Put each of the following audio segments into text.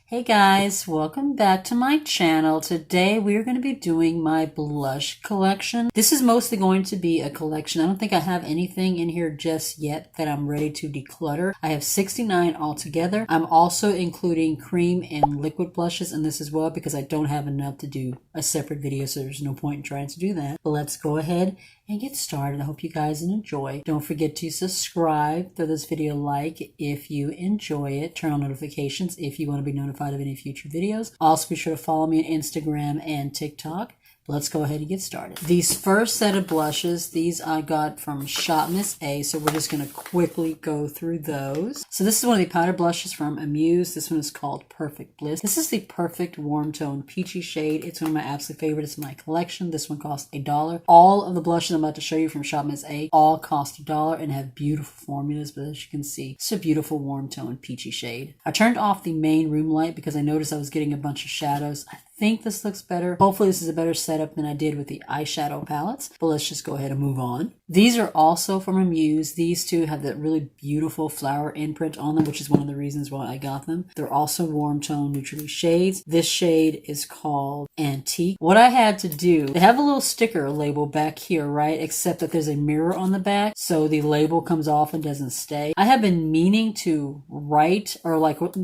Hey guys, welcome back to my channel. Today we are going to be doing my blush collection. This is mostly going to be a collection. I don't think I have anything in here just yet that I'm ready to declutter. I have 69 altogether. I'm also including cream and liquid blushes in this as well because I don't have enough to do a separate video, so there's no point in trying to do that. But let's go ahead and get started. I hope you guys enjoy. Don't forget to subscribe, throw this video a like if you enjoy it, turn on notifications if you want to be notified of any future videos. Also be sure to follow me on Instagram and TikTok. Let's go ahead and get started. These first set of blushes, these I got from Shop Miss A, so we're just going to quickly go through those. So this is one of the powder blushes from Amuse. This one is called Perfect Bliss. This is the perfect warm tone peachy shade. It's one of my absolute favorites in my collection. This one costs $1. All of the blushes I'm about to show you from Shop Miss A all cost $1 and have beautiful formulas, but as you can see, it's a beautiful warm tone peachy shade. I turned off the main room light because I noticed I was getting a bunch of shadows. I think this looks better. Hopefully this is a better setup than I did with the eyeshadow palettes, but let's just go ahead and move on. These are also from Amuse. These two have that really beautiful flower imprint on them, which is one of the reasons why I got them. They're also warm tone neutrally shades. This shade is called Antique. What I had to do, they have a little sticker label back here, right? Except that there's a mirror on the back, so the label comes off and doesn't stay. I have been meaning to write or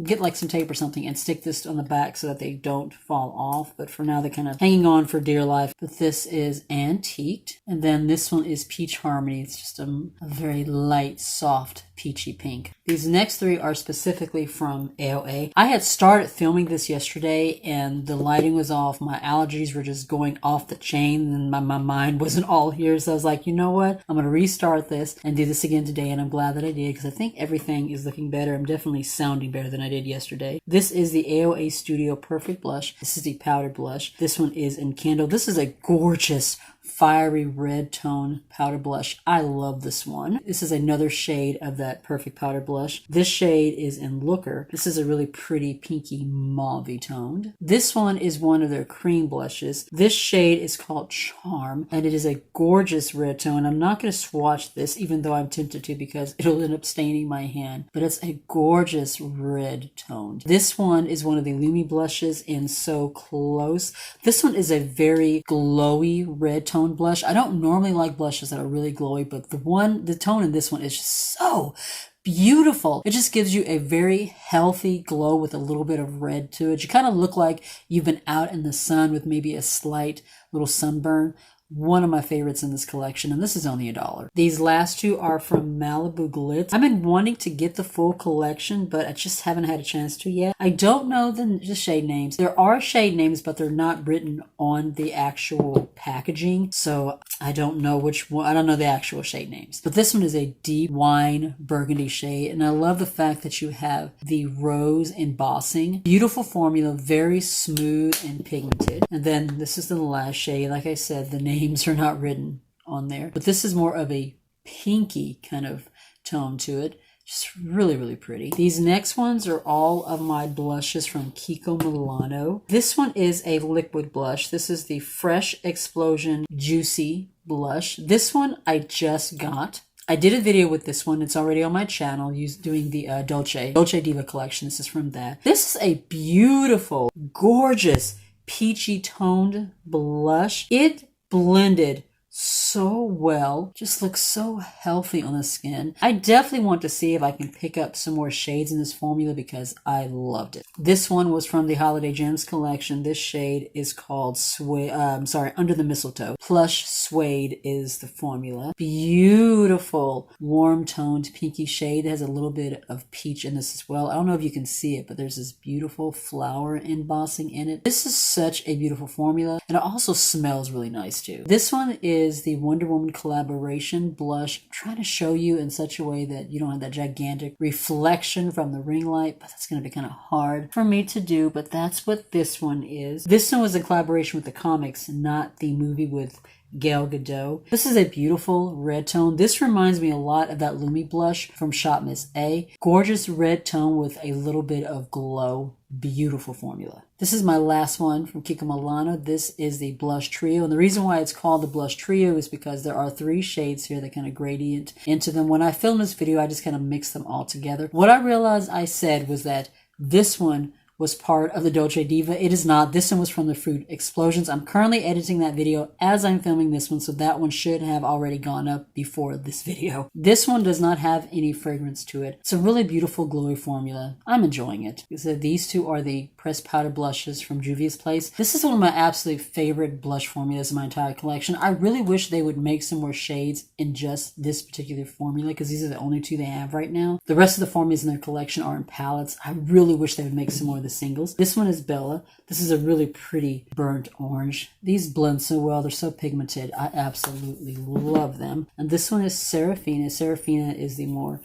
get like some tape or something and stick this on the back so that they don't fall off, but for now they're kind of hanging on for dear life. But this is Antiqued, and then this one is Peach Harmony. It's just a very light, soft, peachy pink. These next three are specifically from AOA. I had started filming this yesterday and the lighting was off. My allergies were just going off the chain and my mind wasn't all here. So I was like, you know what? I'm going to restart this and do this again today. And I'm glad that I did because I think everything is looking better. I'm definitely sounding better than I did yesterday. This is the AOA Studio Perfect Blush. This is the powder blush. This one is in Candle. This is a gorgeous fiery red tone powder blush. I love this one. This is another shade of that perfect powder blush. This shade is in Looker. This is a really pretty pinky mauve toned. This one is one of their cream blushes. This shade is called Charm and it is a gorgeous red tone. I'm not going to swatch this even though I'm tempted to because it'll end up staining my hand, but it's a gorgeous red toned. This one is one of the Lumi blushes in So Close. This one is a very glowy red tone blush. I don't normally like blushes that are really glowy, but the tone in this one is just so beautiful. It just gives you a very healthy glow with a little bit of red to it. You kind of look like you've been out in the sun with maybe a slight little sunburn. One of my favorites in this collection, and this is only $1. These last two are from Malibu Glitz. I've been wanting to get the full collection, but I just haven't had a chance to yet. I don't know the shade names. There are shade names, but they're not written on the actual packaging, so I don't know which one. I don't know the actual shade names. But this one is a deep wine burgundy shade, and I love the fact that you have the rose embossing. Beautiful formula, very smooth and pigmented. And then this is the last shade. Like I said, the names are not written on there, but this is more of a pinky kind of tone to it. Just really, really pretty. These next ones are all of my blushes from Kiko Milano. This one is a liquid blush. This is the Fresh Explosion Juicy blush. This one I just got. I did a video with this one. It's already on my channel doing the Dolce Diva collection. This is from that. This is a beautiful, gorgeous, peachy toned blush. It blended so well, just looks so healthy on the skin. I definitely want to see if I can pick up some more shades in this formula because I loved it. This one was from the Holiday Gems collection. This shade is called Under the Mistletoe. Plush Suede is the formula. Beautiful warm toned pinky shade. It has a little bit of peach in this as well. I don't know if you can see it, but there's this beautiful flower embossing in it. This is such a beautiful formula, and it also smells really nice too. This one is the Wonder Woman collaboration blush. I'm trying to show you in such a way that you don't have that gigantic reflection from the ring light, but that's going to be kind of hard for me to do, but that's what this one is. This one was a collaboration with the comics, not the movie with Gal Gadot. This is a beautiful red tone. This reminds me a lot of that Lumi blush from Shop Miss A. Gorgeous red tone with a little bit of glow. Beautiful formula. This is my last one from Kiko Milano. This is the Blush Trio. And the reason why it's called the Blush Trio is because there are 3 shades here that kind of gradient into them. When I filmed this video, I just kind of mixed them all together. What I realized I said was that this one was part of the Dolce Diva. It is not. This one was from the Fruit Explosions. I'm currently editing that video as I'm filming this one, so that one should have already gone up before this video. This one does not have any fragrance to it. It's a really beautiful glowy formula. I'm enjoying it. So these two are the pressed powder blushes from Juvia's Place. This is one of my absolute favorite blush formulas in my entire collection. I really wish they would make some more shades in just this particular formula, because these are the only two they have right now. The rest of the formulas in their collection are in palettes. I really wish they would make some more of the singles. This one is Bella. This is a really pretty burnt orange. These blend so well. They're so pigmented. I absolutely love them. And this one is Serafina. Serafina is the more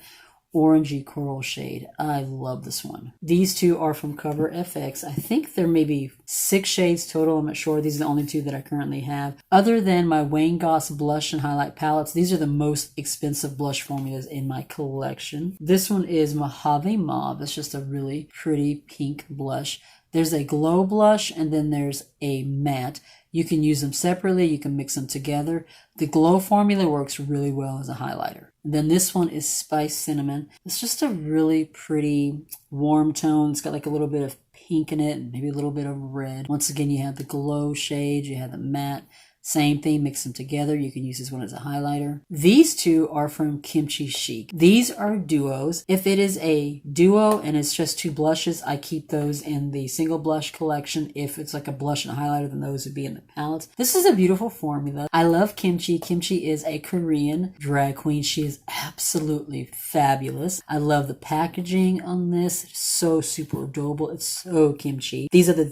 orangey coral shade. I love this one. These two are from Cover FX. I think there may be 6 shades total. I'm not sure. These are the only 2 that I currently have. Other than my Wayne Goss blush and highlight palettes, these are the most expensive blush formulas in my collection. This one is Mojave Mauve. It's just a really pretty pink blush. There's a glow blush and then there's a matte. You can use them separately. You can mix them together. The glow formula works really well as a highlighter. And then this one is Spice Cinnamon. It's just a really pretty warm tone. It's got like a little bit of pink in it and maybe a little bit of red. Once again, you have the glow shade. You have the matte. Same thing, mix them together. You can use this one as a highlighter. These two are from Kimchi Chic. These are duos. If it is a duo and it's just 2 blushes, I keep those in the single blush collection. If it's like a blush and a highlighter, then those would be in the palettes. This is a beautiful formula. I love Kimchi. Kimchi is a Korean drag queen. She is absolutely fabulous. I love the packaging on this. It's so super adorable. It's so Kimchi. These are the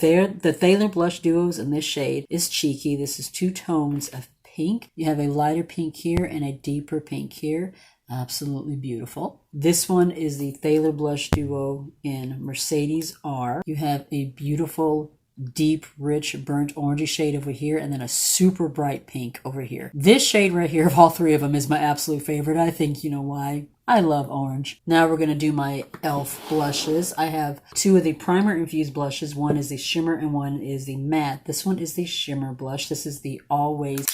Thaler blush duos, and this shade is Cheeky. This is 2 tones of pink. You have a lighter pink here and a deeper pink here. Absolutely beautiful. This one is the Thaler blush duo in Mercedes R. You have a beautiful deep, rich, burnt orangey shade over here, and then a super bright pink over here. This shade right here of all 3 of them is my absolute favorite. I think you know why. I love orange. Now we're going to do my e.l.f. blushes. I have 2 of the primer infused blushes. One is the shimmer and one is the matte. This one is the shimmer blush. This is the Always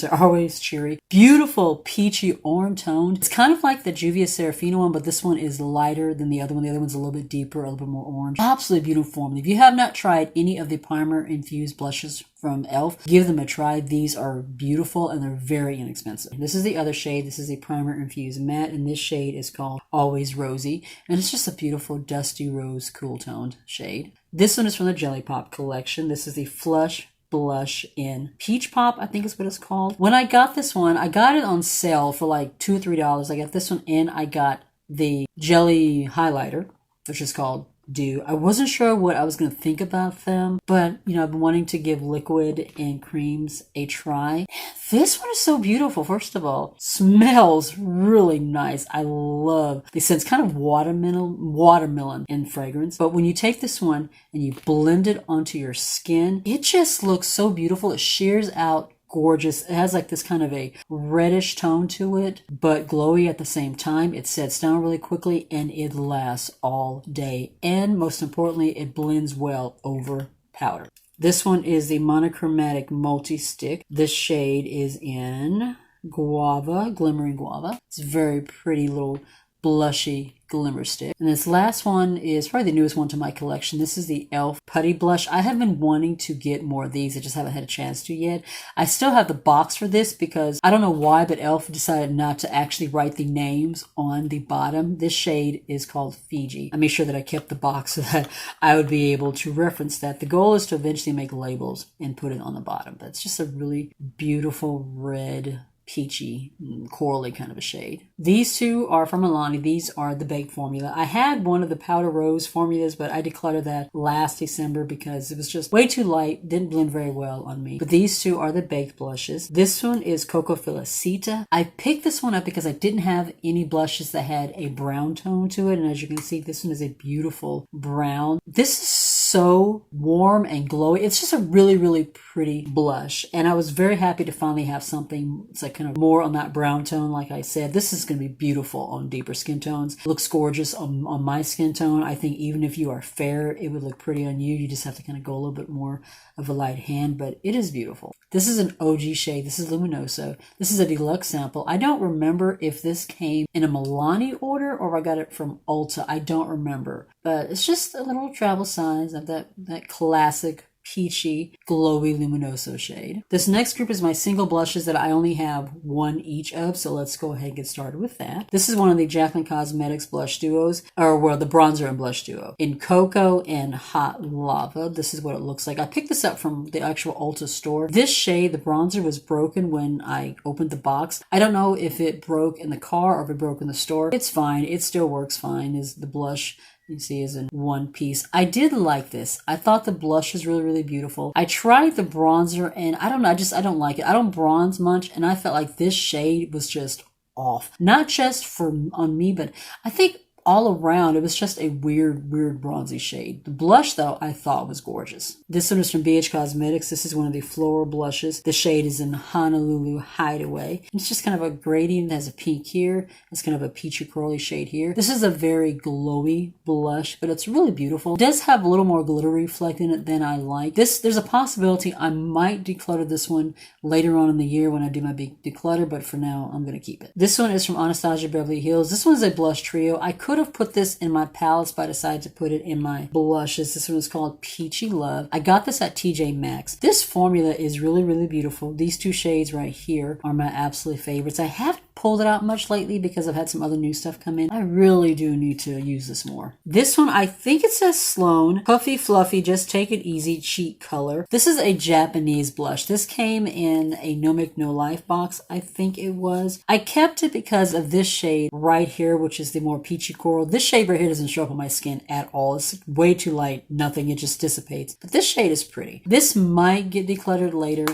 Always Cheery. Beautiful peachy orange tone. It's kind of like the Juvia Serafina one, but this one is lighter than the other one. The other one's a little bit deeper, a little bit more orange. Absolutely beautiful formula. If you have not tried any of the primer infused blushes from e.l.f., give them a try. These are beautiful and they're very inexpensive. This is the other shade. This is a primer infused matte, and this shade is called Always Rosy, and it's just a beautiful dusty rose cool toned shade. This one is from the Jelly Pop collection. This is the Flush blush in Peach Pop, I think is what it's called. When I got this one, I got it on sale for like $2 or $3. I got this one and I got the jelly highlighter, which is called Do. I wasn't sure what I was going to think about them, but you know, I've been wanting to give liquid and creams a try. This one is so beautiful. First of all, smells really nice. I love the scent. It's kind of watermelon in fragrance. But when you take this one and you blend it onto your skin, it just looks so beautiful. It shears out gorgeous. It has like this kind of a reddish tone to it, but glowy at the same time. It sets down really quickly and it lasts all day. And most importantly, it blends well over powder. This one is the Monochromatic Multi-Stick. This shade is in Guava, Glimmering Guava. It's a very pretty little blushy glimmer stick. And this last one is probably the newest one to my collection. This is the e.l.f. Putty Blush. I have been wanting to get more of these. I just haven't had a chance to yet. I still have the box for this because I don't know why, but e.l.f. decided not to actually write the names on the bottom. This shade is called Fiji. I made sure that I kept the box so that I would be able to reference that. The goal is to eventually make labels and put it on the bottom. But it's just a really beautiful red, peachy, corally kind of a shade. These two are from Alani. These are the baked formula. I had one of the powder rose formulas, but I decluttered that last December because it was just way too light, didn't blend very well on me. But these two are the baked blushes. This one is Coco Felicita. I picked this one up because I didn't have any blushes that had a brown tone to it, and as you can see, this one is a beautiful brown. This is so warm and glowy. It's just a really, really pretty blush. And I was very happy to finally have something it's like kind of more on that brown tone. Like I said, this is going to be beautiful on deeper skin tones. It looks gorgeous on my skin tone. I think even if you are fair, it would look pretty on you. You just have to kind of go a little bit more of a light hand, but it is beautiful. This is an OG shade. This is Luminoso. This is a deluxe sample. I don't remember if this came in a Milani order or if I got it from Ulta. I don't remember, but it's just a little travel size of that classic peachy, glowy Luminoso shade. This next group is my single blushes that I only have one each of, so let's go ahead and get started with that. This is one of the Jaclyn Cosmetics blush duos, or well, the bronzer and blush duo. In Cocoa and Hot Lava, this is what it looks like. I picked this up from the actual Ulta store. This shade, the bronzer, was broken when I opened the box. I don't know if it broke in the car or if it broke in the store. It's fine. It still works fine. Is the blush you see is in one piece. I did like this. I thought the blush was really, really beautiful. I tried the bronzer and I don't know, I don't like it. I don't bronze much and I felt like this shade was just off. Not just on me, but I think all around, it was just a weird bronzy shade. The blush, though, I thought was gorgeous. This one is from BH Cosmetics. This is one of the floral blushes. The shade is in Honolulu Hideaway. And it's just kind of a gradient. It has a pink here. It's kind of a peachy curly shade here. This is a very glowy blush, but it's really beautiful. It does have a little more glitter reflect in it than I like. There's a possibility I might declutter this one later on in the year when I do my big declutter, but for now, I'm going to keep it. This one is from Anastasia Beverly Hills. This one's a blush trio. I could have put this in my palettes, but I decided to put it in my blushes. This one is called Peachy Love. I got this at TJ Maxx. This formula is really, really beautiful. These two shades right here are my absolute favorites. I haven't pulled it out much lately because I've had some other new stuff come in. I really do need to use this more. This one, I think it says Sloan. Puffy Fluffy, Just Take It Easy, Cheat Color. This is a Japanese blush. This came in a No Make No Life box, I think it was. I kept it because of this shade right here, which is the more peachy coral. This shade right here doesn't show up on my skin at all. It's way too light. Nothing. It just dissipates. But this shade is pretty. This might get decluttered later.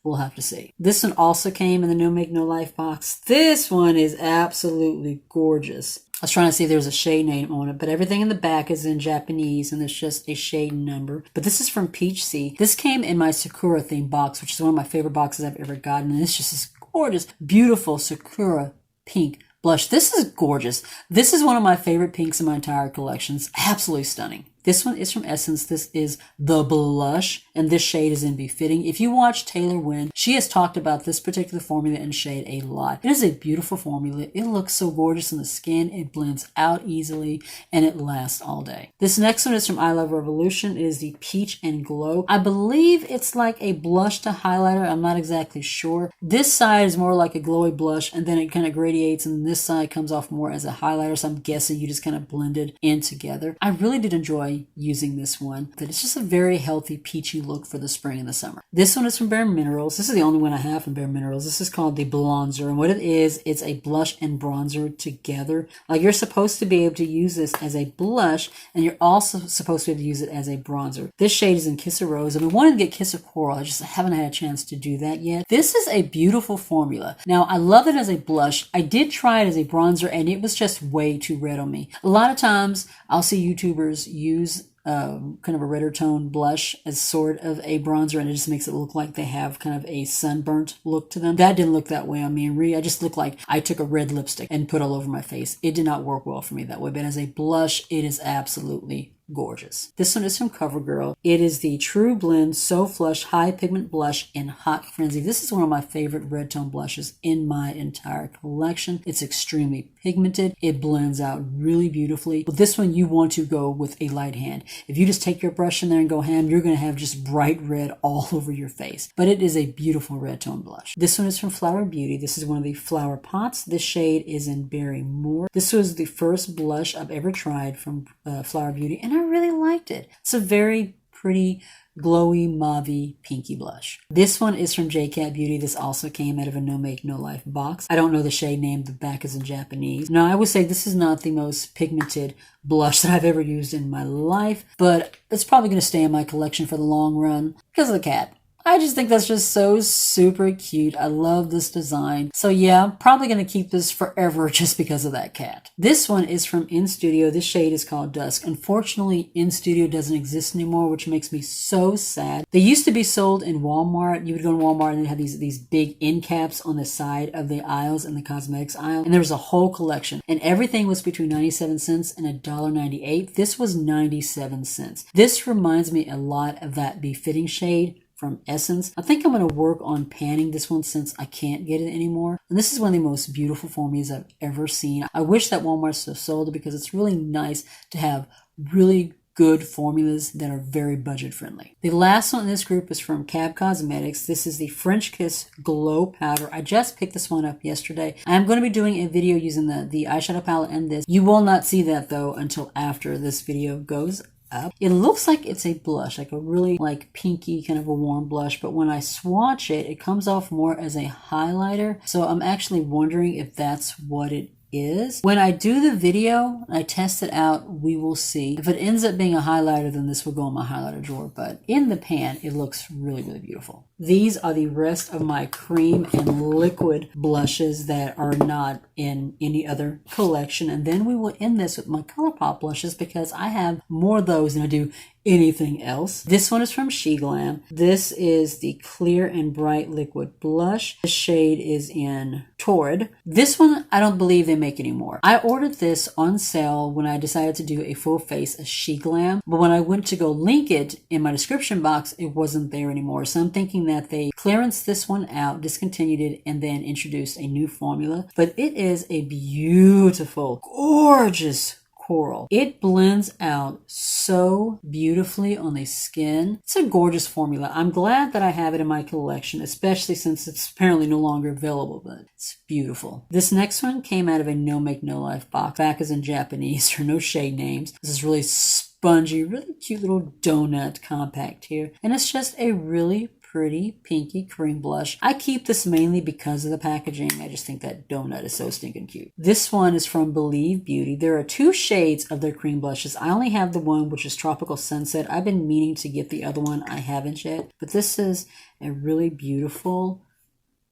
We'll have to see. This one also came in the No Make No Life box. This one is absolutely gorgeous. I was trying to see if there was a shade name on it, but everything in the back is in Japanese and there's just a shade number. But this is from Peach Sea. This came in my Sakura theme box, which is one of my favorite boxes I've ever gotten. And it's just this gorgeous, beautiful Sakura pink blush. This is gorgeous. This is one of my favorite pinks in my entire collection. It's absolutely stunning. This one is from Essence. This is the blush, and this shade is in Befitting. If you watch Taylor Wynn, she has talked about this particular formula and shade a lot. It is a beautiful formula. It looks so gorgeous in the skin. It blends out easily, and it lasts all day. This next one is from I Love Revolution. It is the Peach and Glow. I believe it's like a blush to highlighter. I'm not exactly sure. This side is more like a glowy blush, and then it kind of gradiates, and this side comes off more as a highlighter, so I'm guessing you just kind of blend it in together. I really did enjoy using this one, but it's just a very healthy peachy look for the spring and the summer. This one is from Bare Minerals. This is the only one I have from Bare Minerals. This is called the Blonzer, and what it is, it's a blush and bronzer together. Like, you're supposed to be able to use this as a blush, and you're also supposed to be able to use it as a bronzer. This shade is in Kiss of Rose. I've been wanting to get Kiss of Coral. I just haven't had a chance to do that yet. This is a beautiful formula. Now, I love it as a blush. I did try it as a bronzer, and it was just way too red on me. A lot of times, I'll see YouTubers use kind of a redder tone blush as sort of a bronzer, and it just makes it look like they have kind of a sunburnt look to them. That didn't look that way on me, and really, I just looked like I took a red lipstick and put all over my face. It did not work well for me that way, but as a blush, it is absolutely gorgeous. This one is from CoverGirl. It is the True Blend So Flush High Pigment Blush in Hot Frenzy. This is one of my favorite red tone blushes in my entire collection. It's extremely pigmented. It blends out really beautifully. With this one, you want to go with a light hand. If you just take your brush in there and go ham, you're going to have just bright red all over your face. But it is a beautiful red tone blush. This one is from Flower Beauty. This is one of the flower pots. This shade is in Berry Moore. This was the first blush I've ever tried from Flower Beauty, and I really liked it. It's a very pretty, glowy, mauvey, pinky blush. This one is from JCat Beauty. This also came out of a No Make No Life box. I don't know the shade name. The back is in Japanese. Now, I would say this is not the most pigmented blush that I've ever used in my life, but it's probably going to stay in my collection for the long run because of the cat. I just think that's just so super cute. I love this design. So yeah, I'm probably going to keep this forever just because of that cat. This one is from In Studio. This shade is called Dusk. Unfortunately, In Studio doesn't exist anymore, which makes me so sad. They used to be sold in Walmart. You would go to Walmart and they'd have these big end caps on the side of the aisles in the cosmetics aisle. And there was a whole collection. And everything was between 97 cents and $1.98. This was 97 cents. This reminds me a lot of that Befitting shade from Essence. I think I'm going to work on panning this one since I can't get it anymore. And this is one of the most beautiful formulas I've ever seen. I wish that Walmart still sold it because it's really nice to have really good formulas that are very budget friendly. The last one in this group is from Cab Cosmetics. This is the French Kiss Glow Powder. I just picked this one up yesterday. I am going to be doing a video using the eyeshadow palette and this. You will not see that though until after this video goes up. It looks like it's a blush, like a really like pinky kind of a warm blush, but when I swatch it, it comes off more as a highlighter. So I'm actually wondering if that's what it is. When I do the video, I test it out, we will see. If it ends up being a highlighter, then this will go in my highlighter drawer, but in the pan, it looks really, really beautiful. These are the rest of my cream and liquid blushes that are not in any other collection. And then we will end this with my ColourPop blushes because I have more of those than I do anything else. This one is from SheGlam. This is the Clear and Bright Liquid Blush. The shade is in Torrid. This one, I don't believe they make anymore. I ordered this on sale when I decided to do a full face of SheGlam, but when I went to go link it in my description box, it wasn't there anymore. So I'm thinking that they clearanced this one out, discontinued it, and then introduced a new formula. But it is a beautiful, gorgeous coral. It blends out so beautifully on the skin. It's a gorgeous formula. I'm glad that I have it in my collection, especially since it's apparently no longer available, but it's beautiful. This next one came out of a No Make No Life box. Back is in Japanese, there are no shade names. This is really spongy, really cute little donut compact here. And it's just a really pretty pinky cream blush. I keep this mainly because of the packaging. I just think that donut is so stinking cute. This one is from Believe Beauty. There are two shades of their cream blushes. I only have the one which is Tropical Sunset. I've been meaning to get the other one. I haven't yet. But this is a really beautiful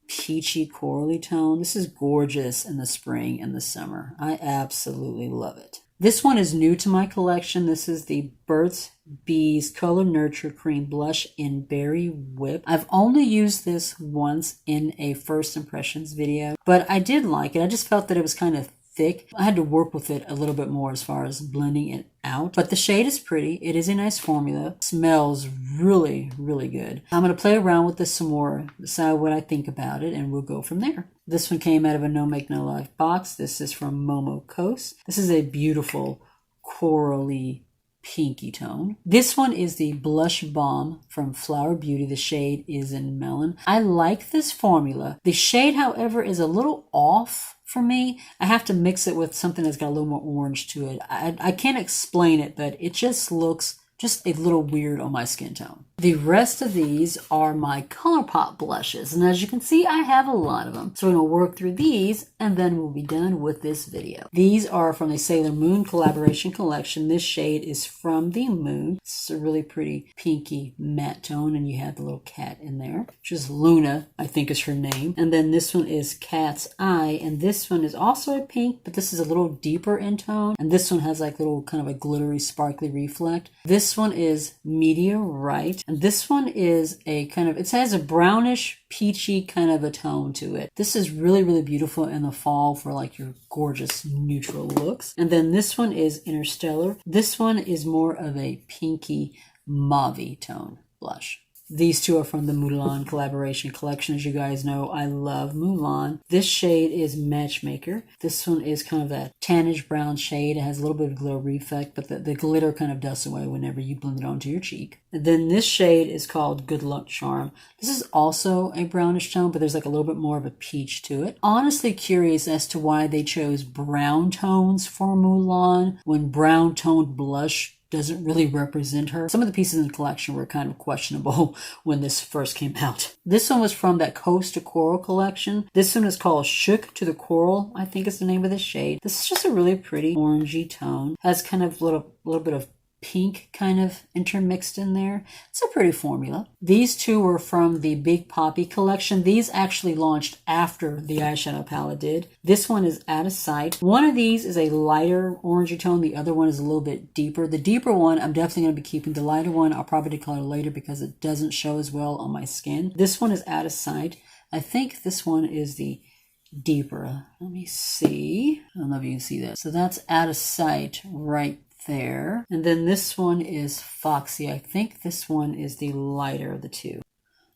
peachy corally tone. This is gorgeous in the spring and the summer. I absolutely love it. This one is new to my collection. This is the Burt's Bees Color Nurture Cream Blush in Berry Whip. I've only used this once in a first impressions video, but I did like it. I just felt that it was kind of thick. I had to work with it a little bit more as far as blending it out, but the shade is pretty. It is a nice formula. It smells really, really good. I'm going to play around with this some more, decide what I think about it, and we'll go from there. This one came out of a No Make No Life box. This is from Momo Coast. This is a beautiful corally pinky tone. This one is the Blush Bomb from Flower Beauty. The shade is in Melon. I like this formula. The shade, however, is a little off for me. I have to mix it with something that's got a little more orange to it. I can't explain it, but it just looks just a little weird on my skin tone. The rest of these are my ColourPop blushes, and as you can see, I have a lot of them. So we're going to work through these, and then we'll be done with this video. These are from the Sailor Moon collaboration collection. This shade is From the Moon. It's a really pretty pinky matte tone, and you have the little cat in there, which is Luna, I think is her name. And then this one is Cat's Eye, and this one is also a pink, but this is a little deeper in tone, and this one has like little kind of a glittery, sparkly reflect. This one is Meteorite. And this one is a kind of, it has a brownish, peachy kind of a tone to it. This is really, really beautiful in the fall for like your gorgeous neutral looks. And then this one is Interstellar. This one is more of a pinky mauve tone blush. These two are from the Mulan collaboration collection. As you guys know, I love Mulan. This shade is Matchmaker. This one is kind of that tannish brown shade. It has a little bit of glow reflect, but the glitter kind of dusts away whenever you blend it onto your cheek. And then this shade is called Good Luck Charm. This is also a brownish tone, but there's like a little bit more of a peach to it. Honestly curious as to why they chose brown tones for Mulan when brown toned blush doesn't really represent her. Some of the pieces in the collection were kind of questionable when this first came out. This one was from that Coast to Coral collection. This one is called Shook to the Coral, I think is the name of the shade. This is just a really pretty orangey tone. Has kind of a little bit of pink kind of intermixed in there. It's a pretty formula. These two were from the Big Poppy collection. These actually launched after the eyeshadow palette did. This one is Out of Sight. One of these is a lighter orangey tone. The other one is a little bit deeper. The deeper one, I'm definitely going to be keeping. The lighter one, I'll probably decolor later because it doesn't show as well on my skin. This one is Out of Sight. I think this one is the deeper. Let me see. I don't know if you can see that. So that's Out of Sight right there. And then this one is Foxy. I think this one is the lighter of the two.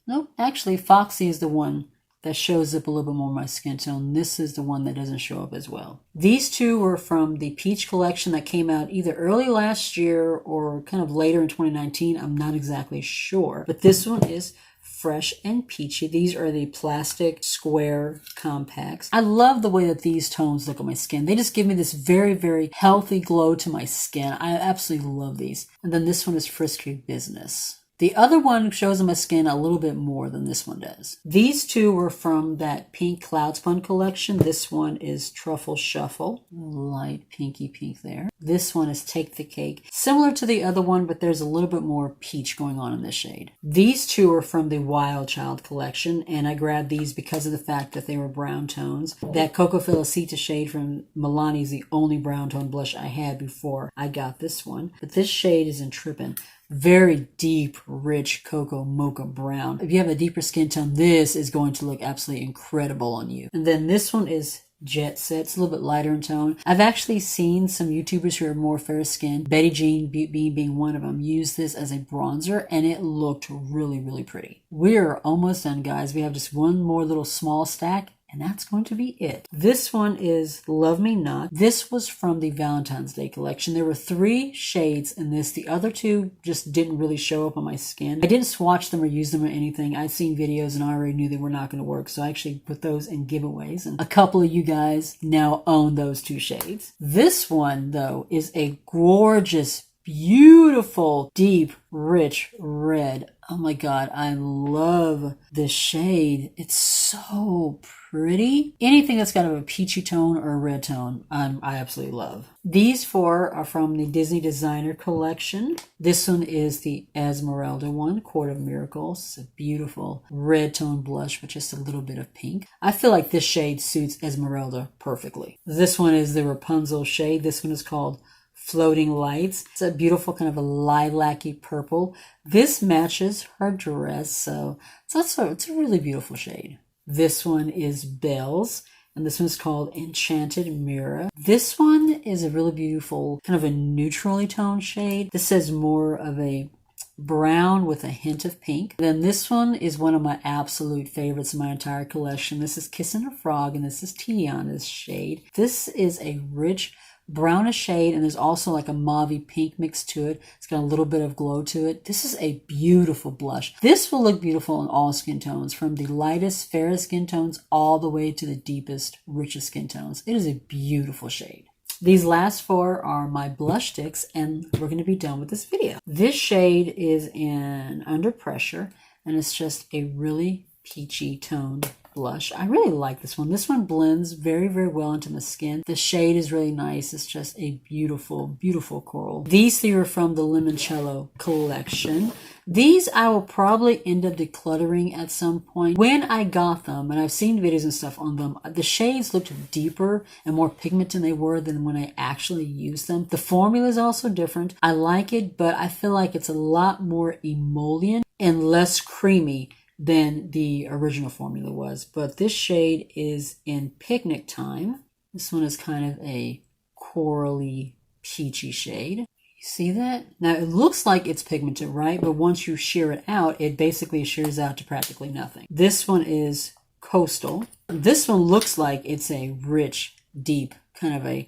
Nope, actually Foxy is the one that shows up a little bit more of my skin tone. This is the one that doesn't show up as well. These two were from the Peach collection that came out either early last year or kind of later in 2019. I'm not exactly sure. But this one is Fresh and Peachy. These are the plastic square compacts. I love the way that these tones look on my skin. They just give me this very, very healthy glow to my skin. I absolutely love these. And then this one is Frisky Business. The other one shows on my skin a little bit more than this one does. These two were from that pink Cloud Spun collection. This one is Truffle Shuffle. Light pinky pink there. This one is Take the Cake. Similar to the other one, but there's a little bit more peach going on in this shade. These two are from the Wild Child collection, and I grabbed these because of the fact that they were brown tones. That Coco Felicita shade from Milani is the only brown tone blush I had before I got this one. But this shade is in Trippin'. Very deep, rich cocoa mocha brown. If you have a deeper skin tone, this is going to look absolutely incredible on you. And then this one is Jet Set. It's a little bit lighter in tone. I've actually seen some YouTubers who are more fair skinned, Betty Jean being one of them, use this as a bronzer, and it looked really, really pretty. We're almost done, guys. We have just one more little small stack, and that's going to be it. This one is Love Me Not. This was from the Valentine's Day collection. There were 3 shades in this. The other 2 just didn't really show up on my skin. I didn't swatch them or use them or anything. I'd seen videos and I already knew they were not going to work. So I actually put those in giveaways. And a couple of you guys now own those 2 shades. This one, though, is a gorgeous, beautiful, deep, rich red. Oh my God, I love this shade. It's so pretty. Anything that's got a peachy tone or a red tone, I absolutely love. These 4 are from the Disney Designer collection. This one is the Esmeralda one, Court of Miracles. It's a beautiful red tone blush with just a little bit of pink. I feel like this shade suits Esmeralda perfectly. This one is the Rapunzel shade. This one is called Floating Lights. It's a beautiful kind of a lilac-y purple. This matches her dress, so it's a really beautiful shade. This one is Bells, and this one's called Enchanted Mirror. This one is a really beautiful kind of a neutrally toned shade. This is more of a brown with a hint of pink. Then this one is one of my absolute favorites in my entire collection. This is Kissing a Frog, and this is Tiana's shade. This is a rich brownish shade, and there's also like a mauve pink mix to it. It's got a little bit of glow to it. This is a beautiful blush. This will look beautiful in all skin tones, from the lightest, fairest skin tones all the way to the deepest, richest skin tones. It is a beautiful shade. These last 4 are my blush sticks, and we're going to be done with this video. This shade is in Under Pressure, and it's just a really peachy toned blush. I really like this one. This one blends very, very well into my skin. The shade is really nice. It's just a beautiful, beautiful coral. These 3 are from the Limoncello collection. These I will probably end up decluttering at some point. When I got them, and I've seen videos and stuff on them, the shades looked deeper and more pigmented than they were than when I actually used them. The formula is also different. I like it, but I feel like it's a lot more emollient and less creamy than the original formula was. But this shade is in Picnic Time. This one is kind of a corally peachy shade. You see that? Now it looks like it's pigmented, right? But once you shear it out, it basically shears out to practically nothing. This one is Coastal. This one looks like it's a rich, deep, kind of a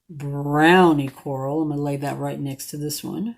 browny coral. I'm going to lay that right next to this one.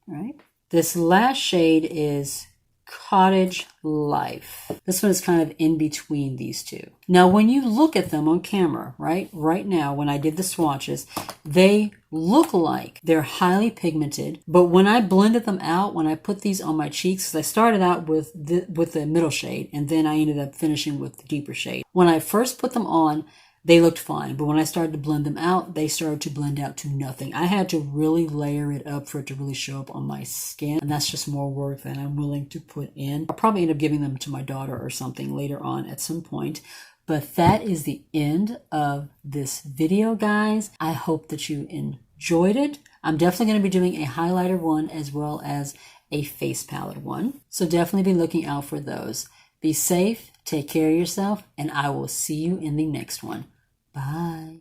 All right. This last shade is Cottage Life. This one is kind of in between these 2. Now, when you look at them on camera, right now, when I did the swatches, they look like they're highly pigmented, but when I blended them out, when I put these on my cheeks, because I started out with the middle shade, and then I ended up finishing with the deeper shade. When I first put them on, they looked fine. But when I started to blend them out, they started to blend out to nothing. I had to really layer it up for it to really show up on my skin. And that's just more work than I'm willing to put in. I'll probably end up giving them to my daughter or something later on at some point. But that is the end of this video, guys. I hope that you enjoyed it. I'm definitely going to be doing a highlighter one as well as a face palette one. So definitely be looking out for those. Be safe, take care of yourself, and I will see you in the next one. Bye.